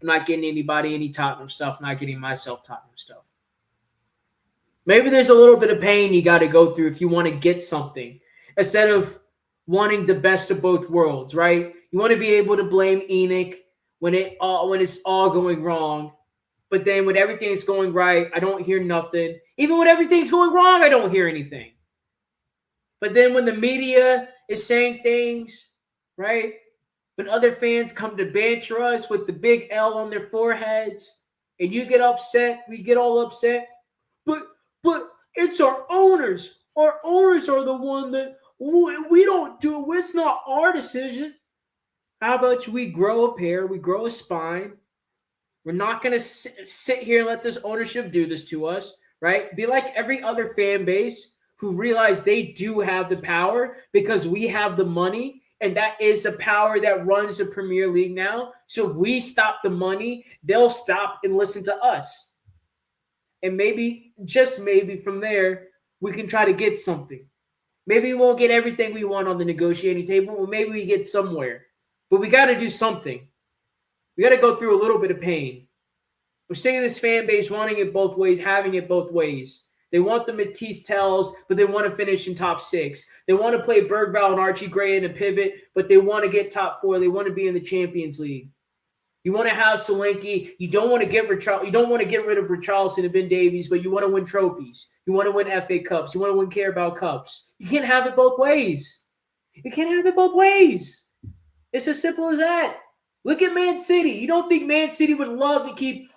I'm not getting anybody any Tottenham stuff, not getting myself Tottenham stuff. Maybe there's a little bit of pain you got to go through if you want to get something, instead of wanting the best of both worlds, right? You want to be able to blame Enoch when it's all going wrong. But then when everything's going right, I don't hear nothing. Even when everything's going wrong, I don't hear anything. But then when the media is saying things, right? When other fans come to banter us with the big L on their foreheads, and you get upset, we get all upset. But it's our owners. Our owners are the one that we don't do. It's not our decision. How about we grow a pair? We grow a spine. We're not going to sit here and let this ownership do this to us, right? Be like every other fan base who realize they do have the power because we have the money, and that is the power that runs the Premier League now. So if we stop the money, they'll stop and listen to us. And maybe, just maybe from there, we can try to get something. Maybe we won't get everything we want on the negotiating table, but maybe we get somewhere. But we got to do something. We got to go through a little bit of pain. I'm sick of this fan base wanting it both ways, having it both ways. They want the Matisse Tells, but they want to finish in top 6. They want to play Bergvall and Archie Gray in a pivot, but they want to get top 4. They want to be in the Champions League. You want to have Solanke. You don't want to get rid of Richarlison and Ben Davies, but you want to win trophies. You want to win FA Cups. You want to win Carabao Cups. You can't have it both ways. You can't have it both ways. It's as simple as that. Look at Man City. You don't think Man City would love to keep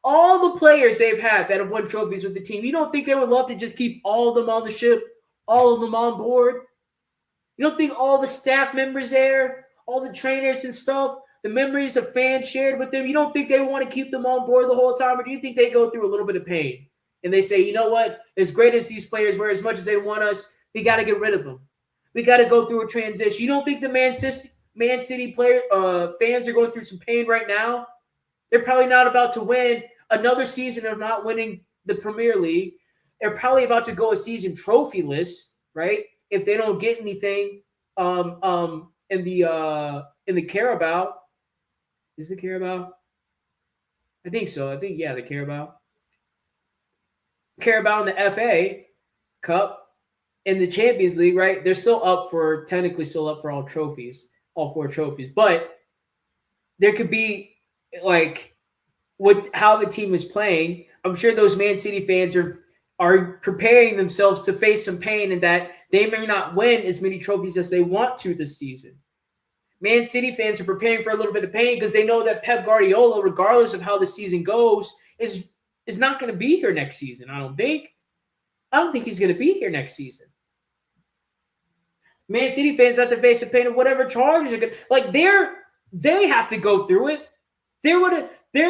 all the players they've had that have won trophies with the team? You don't think they would love to just keep all of them on the ship, all of them on board? You don't think all the staff members there, all the trainers and stuff, the memories of fans shared with them, you don't think they want to keep them on board the whole time? Or do you think they go through a little bit of pain and they say, you know what, as great as these players were, as much as they want us, we got to get rid of them. We got to go through a transition. You don't think the Man City fans are going through some pain right now? They're probably not about to win another season of not winning the Premier League. They're probably about to go a season trophyless, right? If they don't get anything in the Carabao. Is the Carabao? I think so. The Carabao. Carabao in the FA Cup in the Champions League, right? They're technically still up for all 4 trophies. But there could be, like, how the team is playing. I'm sure those Man City fans are preparing themselves to face some pain, and that they may not win as many trophies as they want to this season. Man City fans are preparing for a little bit of pain because they know that Pep Guardiola, regardless of how the season goes, is not going to be here next season. I don't think he's going to be here next season. Man City fans have to face the pain of whatever charges are going to, like, they have to go through it. They're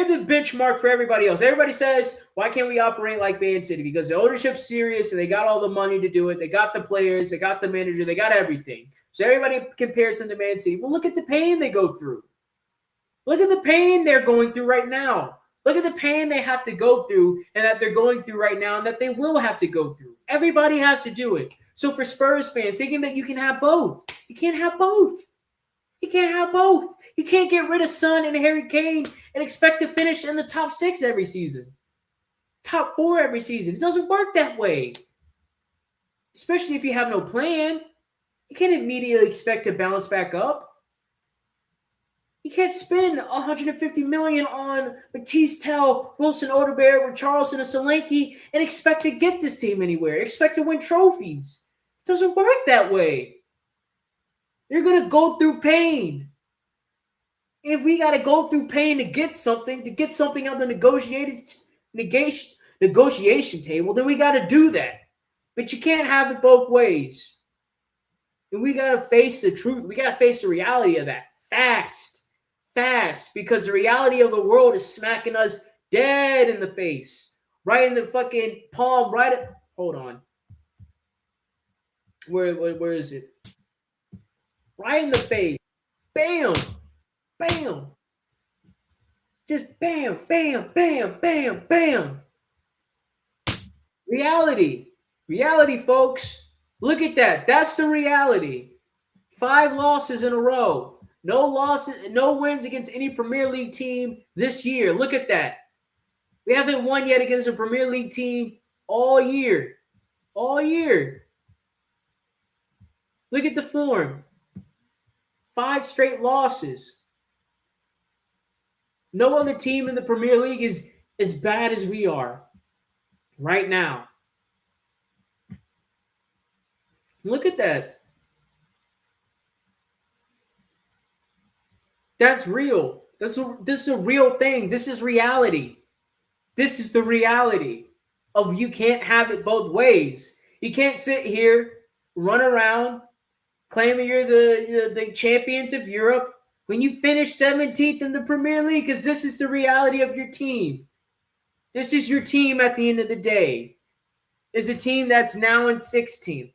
the benchmark for everybody else. Everybody says, why can't we operate like Man City? Because the ownership's serious and they got all the money to do it. They got the players, they got the manager, they got everything. So everybody compares them to Man City. Well, look at the pain they go through. Look at the pain they're going through right now. Look at the pain they have to go through and that they're going through right now and that they will have to go through. Everybody has to do it. So for Spurs fans, thinking that you can have both. You can't have both. You can't have both. You can't get rid of Son and Harry Kane and expect to finish in the top 6 every season. Top 4 every season. It doesn't work that way. Especially if you have no plan. You can't immediately expect to bounce back up. You can't spend $150 million on Matisse Tell, Wilson Odegaard, Richarlison, and Solanke and expect to get this team anywhere. Expect to win trophies. It doesn't work that way. You're going to go through pain. If we got to go through pain to get something on the negotiation table, then we got to do that. But you can't have it both ways. And we got to face the truth. We got to face the reality of that fast, because the reality of the world is smacking us dead in the face. Right in the fucking palm, hold on. Where is it? Right in the face. Bam. Bam. Just bam, bam, bam, bam, bam. Reality. Reality, folks. Look at that. That's the reality. 5 losses in a row. No losses, no wins against any Premier League team this year. Look at that. We haven't won yet against a Premier League team all year. All year. Look at the form. 5 straight losses. No other team in the Premier League is as bad as we are right now. Look at that. That's real. This is a real thing. This is reality. This is the reality of you can't have it both ways. You can't sit here, run around, claiming you're the champions of Europe when you finish 17th in the Premier League, because this is the reality of your team. This is your team at the end of the day. Is a team that's now in 16th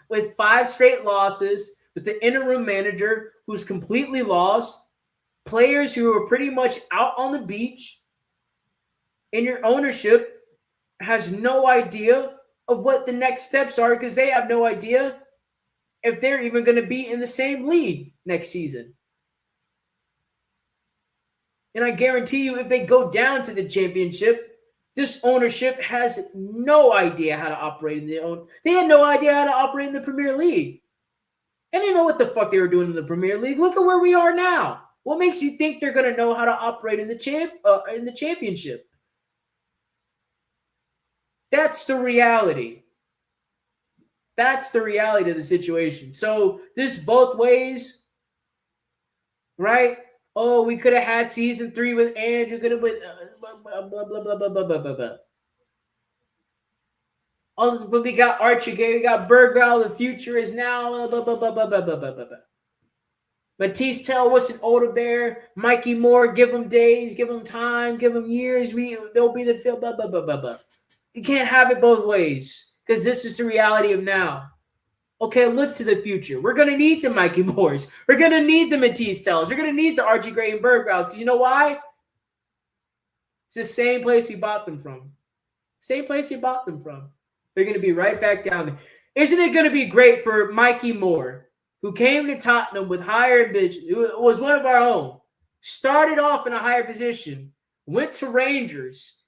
with 5 straight losses, with the interim manager who's completely lost, players who are pretty much out on the beach, and your ownership has no idea of what the next steps are because they have no idea if they're even going to be in the same league next season. And I guarantee you, if they go down to the championship, this ownership has no idea how to operate They had no idea how to operate in the Premier League. And they know what the fuck they were doing in the Premier League. Look at where we are now. What makes you think they're going to know how to operate in the championship? That's the reality. That's the reality of the situation. So this both ways, right? Oh, we could have had season 3 with Andrew. Could have been blah, blah, blah, blah, blah, blah, blah, blah. All this, but we got Archie Gay, we got Bergwall. The future is now. Blah, blah, blah, blah, blah, blah, blah, blah. Matisse Tell, Wilson Odegaard, Mikey Moore. Give them days, give them time, give them years. They'll be the field. Blah, blah, blah, blah, blah. You can't have it both ways because this is the reality of now. Okay, look to the future. We're going to need the Mikey Moores. We're going to need the Matisse Tells. We're going to need the Archie Gray and Bergwalls because you know why? It's the same place we bought them from. Same place we bought them from. They're going to be right back down there. Isn't it going to be great for Mikey Moore, who came to Tottenham with higher ambition, who was one of our own, started off in a higher position, went to Rangers,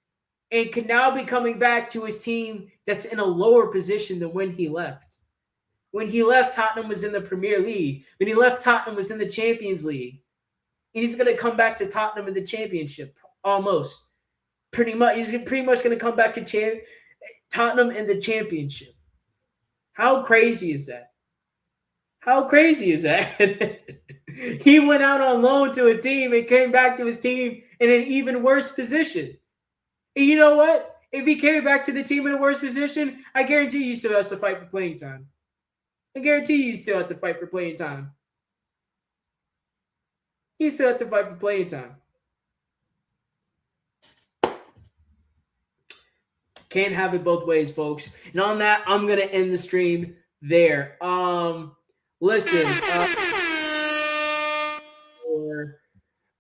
and can now be coming back to his team that's in a lower position than when he left. When he left, Tottenham was in the Premier League. When he left, Tottenham was in the Champions League. And he's going to come back to Tottenham in the championship, almost. Pretty much. He's pretty much going to come back to Tottenham in the championship. How crazy is that? How crazy is that? He went out on loan to a team and came back to his team in an even worse position. And you know what? If he came back to the team in a worse position, I guarantee you still has to fight for playing time. I guarantee you still have to fight for playing time. You still have to fight for playing time. Can't have it both ways, folks. And on that, I'm going to end the stream there. Listen.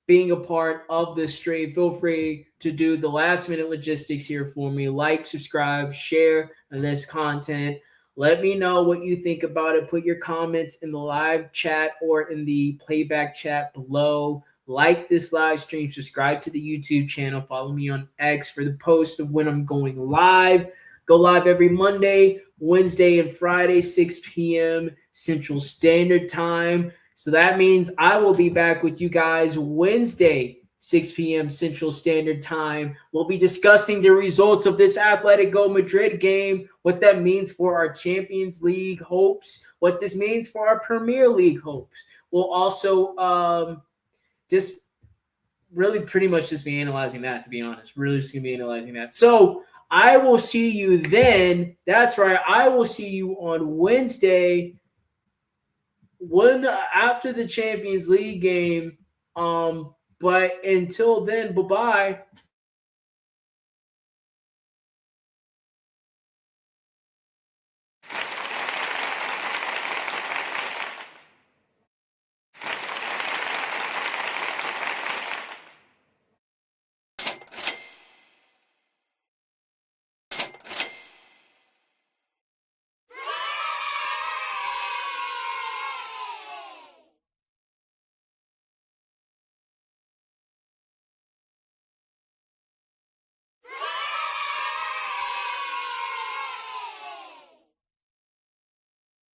being a part of this stream. Feel free to do the last minute logistics here for me. Like, subscribe, share this content. Let me know what you think about it. Put your comments in the live chat or in the playback chat below. Like this live stream, subscribe to the YouTube channel, follow me on X for the post of when I'm going live. Go live every Monday, Wednesday, and Friday, 6 p.m. Central Standard Time. So that means I will be back with you guys Wednesday, 6 p.m. Central Standard Time. We'll be discussing the results of this Atletico Madrid game, what that means for our Champions League hopes, what this means for our Premier League hopes. We'll also just really pretty much just be analyzing that, to be honest. Really just going to be analyzing that. So I will see you then. That's right. I will see you on Wednesday after the Champions League game. But until then, bye-bye.